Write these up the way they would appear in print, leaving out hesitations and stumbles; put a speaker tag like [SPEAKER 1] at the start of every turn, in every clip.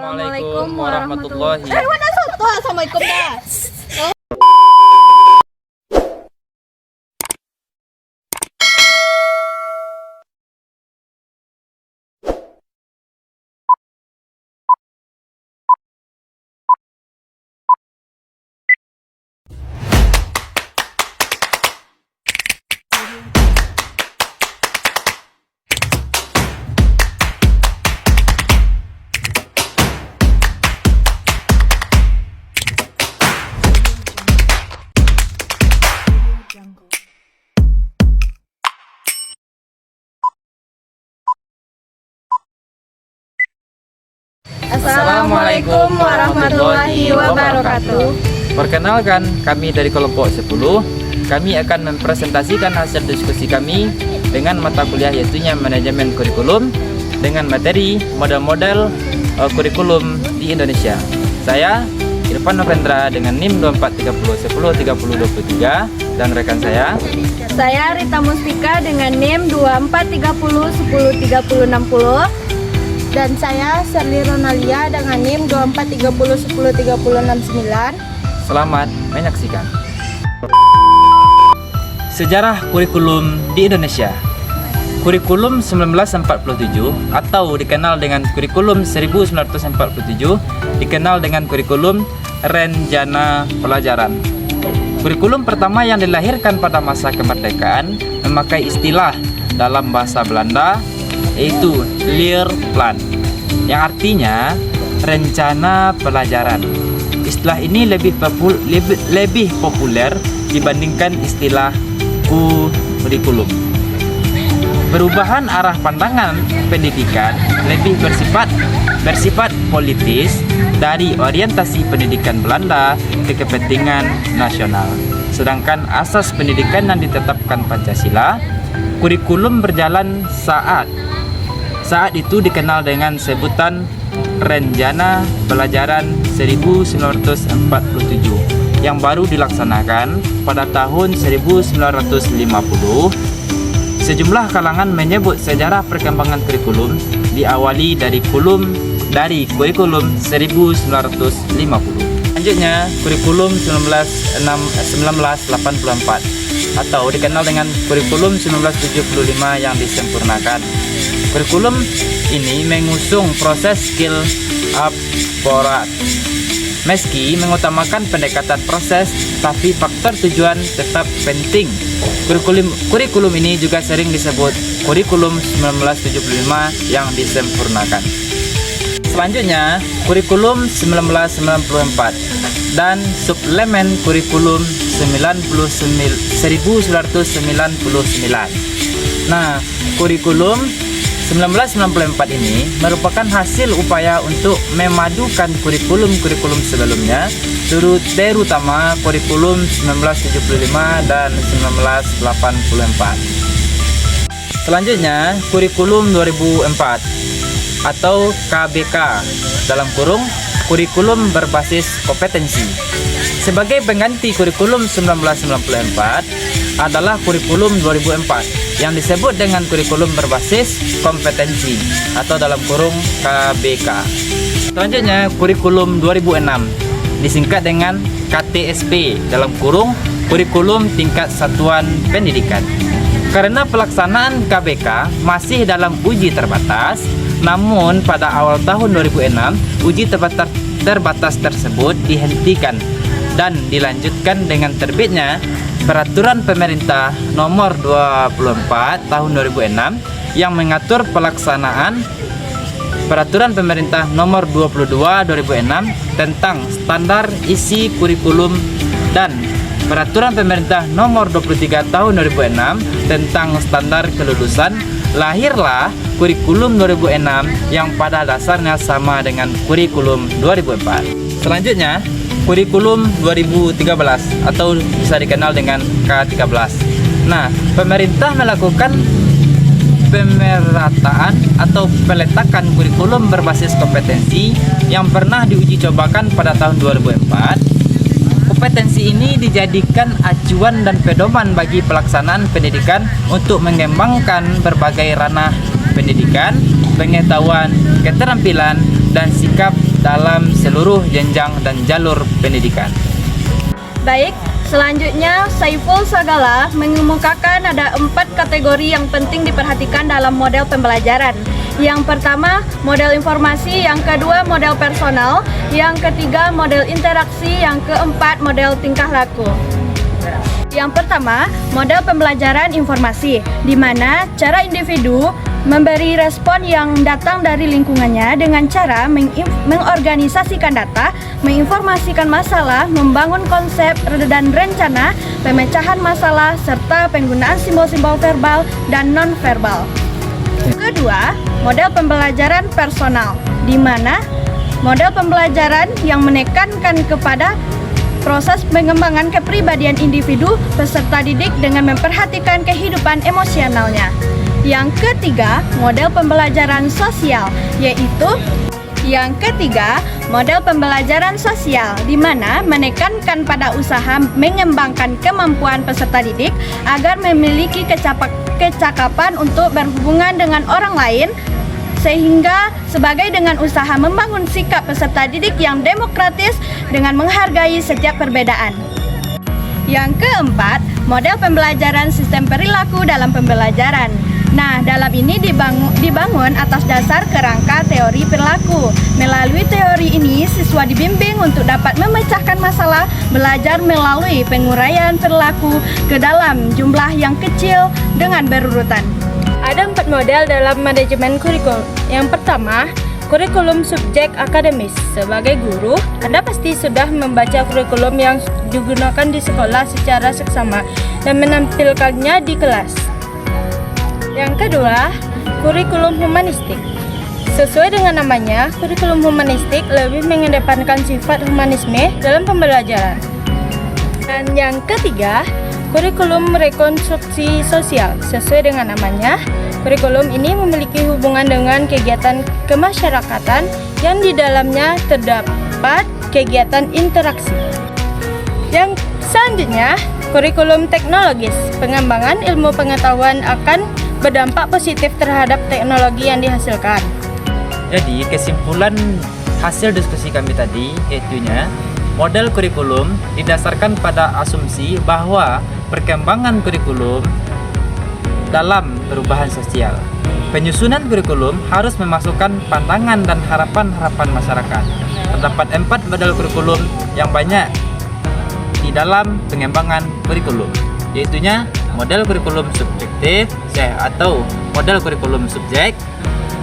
[SPEAKER 1] Assalamualaikum warahmatullahi.
[SPEAKER 2] Wala soto. Assalamualaikum dah.
[SPEAKER 1] Assalamualaikum warahmatullahi wabarakatuh. Perkenalkan, kami dari kelompok 10. Kami akan mempresentasikan hasil diskusi kami dengan mata kuliah yaitunya manajemen kurikulum dengan materi model-model kurikulum di Indonesia. Saya Irfan Novendra dengan NIM 2430103023 dan rekan saya
[SPEAKER 2] Rita Mustika dengan NIM 2430103060. Dan saya Serli Ronalia dengan NIM 2430103069.
[SPEAKER 1] Selamat menyaksikan. Sejarah kurikulum di Indonesia. Kurikulum 1947 atau dikenal dengan kurikulum 1947 dikenal dengan kurikulum Rencana Pelajaran. Kurikulum pertama yang dilahirkan pada masa kemerdekaan memakai istilah dalam bahasa Belanda yaitu Leerplan yang artinya rencana pelajaran. Istilah ini lebih populer dibandingkan istilah kurikulum. Perubahan arah pandangan pendidikan lebih bersifat politis dari orientasi pendidikan Belanda ke kepentingan nasional. Sedangkan asas pendidikan yang ditetapkan Pancasila, kurikulum berjalan saat itu dikenal dengan sebutan Rencana Pelajaran 1947 yang baru dilaksanakan pada tahun 1950. Sejumlah kalangan menyebut sejarah perkembangan kurikulum diawali dari kurikulum 1950. Selanjutnya, kurikulum 1984 atau dikenal dengan kurikulum 1975 yang disempurnakan. Kurikulum ini mengusung proses skill upward. Meski mengutamakan pendekatan proses, tapi faktor tujuan tetap penting. Kurikulum ini juga sering disebut kurikulum 1975 yang disempurnakan. Selanjutnya, kurikulum 1994 dan suplemen kurikulum 1999. Nah, kurikulum 1994 ini merupakan hasil upaya untuk memadukan kurikulum-kurikulum sebelumnya, terutama kurikulum 1975 dan 1984. Selanjutnya, kurikulum 2004 atau KBK dalam kurung kurikulum berbasis kompetensi. Sebagai pengganti kurikulum 1994 adalah kurikulum 2004 yang disebut dengan kurikulum berbasis kompetensi atau dalam kurung KBK. Selanjutnya, kurikulum 2006 disingkat dengan KTSP dalam kurung kurikulum tingkat satuan pendidikan. Karena pelaksanaan KBK masih dalam uji terbatas, namun pada awal tahun 2006 uji terbatas tersebut dihentikan dan dilanjutkan dengan terbitnya Peraturan Pemerintah Nomor 24 Tahun 2006 yang mengatur pelaksanaan Peraturan Pemerintah Nomor 22 2006 tentang standar isi kurikulum dan Peraturan Pemerintah Nomor 23 Tahun 2006 tentang standar kelulusan. Lahirlah kurikulum 2006 yang pada dasarnya sama dengan kurikulum 2004. Selanjutnya, kurikulum 2013 atau bisa dikenal dengan K13. Nah, pemerintah melakukan pemerataan atau peletakan kurikulum berbasis kompetensi yang pernah diuji cobakan pada tahun 2004. Kompetensi ini dijadikan acuan dan pedoman bagi pelaksanaan pendidikan untuk mengembangkan berbagai ranah pendidikan, pengetahuan, keterampilan, dan sikap dalam seluruh jenjang dan jalur pendidikan.
[SPEAKER 3] Baik, selanjutnya Saiful Sagala mengemukakan ada 4 kategori yang penting diperhatikan dalam model pembelajaran. Yang pertama, model informasi, yang kedua, model personal, yang ketiga, model interaksi, yang keempat, model tingkah laku. Yang pertama, model pembelajaran informasi, di mana cara individu memberi respon yang datang dari lingkungannya dengan cara mengorganisasikan data, menginformasikan masalah, membangun konsep dan rencana, pemecahan masalah, serta penggunaan simbol-simbol verbal dan non-verbal. Kedua, model pembelajaran personal, di mana model pembelajaran yang menekankan kepada proses pengembangan kepribadian individu peserta didik dengan memperhatikan kehidupan emosionalnya. Yang ketiga, model pembelajaran sosial, yaitu yang ketiga, model pembelajaran sosial, di mana menekankan pada usaha mengembangkan kemampuan peserta didik agar memiliki kecakapan untuk berhubungan dengan orang lain, sehingga sebagai dengan usaha membangun sikap peserta didik yang demokratis dengan menghargai setiap perbedaan. Yang keempat, model pembelajaran sistem perilaku dalam pembelajaran. Nah, dalam ini dibangun atas dasar kerangka teori perilaku. Melalui teori ini, siswa dibimbing untuk dapat memecahkan masalah, belajar melalui penguraian perilaku ke dalam jumlah yang kecil dengan berurutan.
[SPEAKER 4] Ada 4 model dalam manajemen kurikulum. Yang pertama, kurikulum subjek akademis. Sebagai guru, Anda pasti sudah membaca kurikulum yang digunakan di sekolah secara seksama dan menampilkannya di kelas. Yang kedua, kurikulum humanistik. Sesuai dengan namanya, kurikulum humanistik lebih mengedepankan sifat humanisme dalam pembelajaran. Dan yang ketiga, kurikulum rekonstruksi sosial. Sesuai dengan namanya, kurikulum ini memiliki hubungan dengan kegiatan kemasyarakatan yang di dalamnya terdapat kegiatan interaksi. Yang selanjutnya, kurikulum teknologis. Pengembangan ilmu pengetahuan akan berdampak positif terhadap teknologi yang dihasilkan.
[SPEAKER 1] Jadi kesimpulan hasil diskusi kami tadi yaitunya model kurikulum didasarkan pada asumsi bahwa perkembangan kurikulum dalam perubahan sosial. Penyusunan kurikulum harus memasukkan pandangan dan harapan-harapan masyarakat. Terdapat 4 model kurikulum yang banyak di dalam pengembangan kurikulum, yaitunya model kurikulum subjektif atau model kurikulum subjek,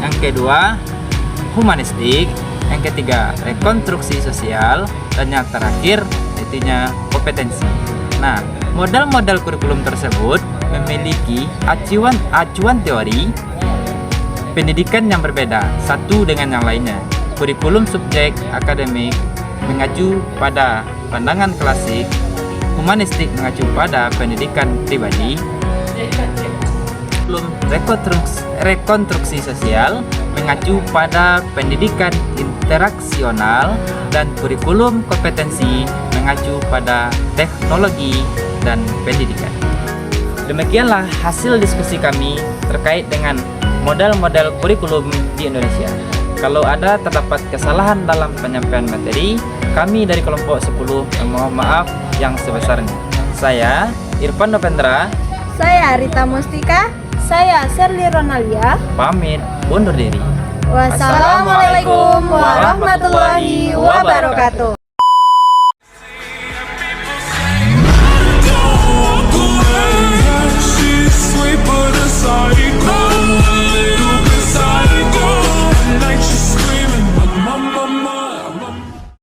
[SPEAKER 1] yang kedua humanistik, yang ketiga rekonstruksi sosial, dan yang terakhir yaitunya kompetensi. Nah, model-model kurikulum tersebut memiliki acuan teori pendidikan yang berbeda satu dengan yang lainnya. Kurikulum subjek akademik mengacu pada pandangan klasik, humanistik mengacu pada pendidikan pribadi, kurikulum rekonstruksi sosial mengacu pada pendidikan interaksional, dan kurikulum kompetensi mengacu pada teknologi dan pendidikan. Demikianlah hasil diskusi kami terkait dengan model-model kurikulum di Indonesia. Kalau ada terdapat kesalahan dalam penyampaian materi, kami dari kelompok 10 memohon maaf yang sebesarnya. Saya Irfan Novendra,
[SPEAKER 2] Saya Rita Mustika.
[SPEAKER 3] Saya Serli Ronalia.
[SPEAKER 1] pamit undur diri.
[SPEAKER 2] Wassalamualaikum warahmatullahi wabarakatuh.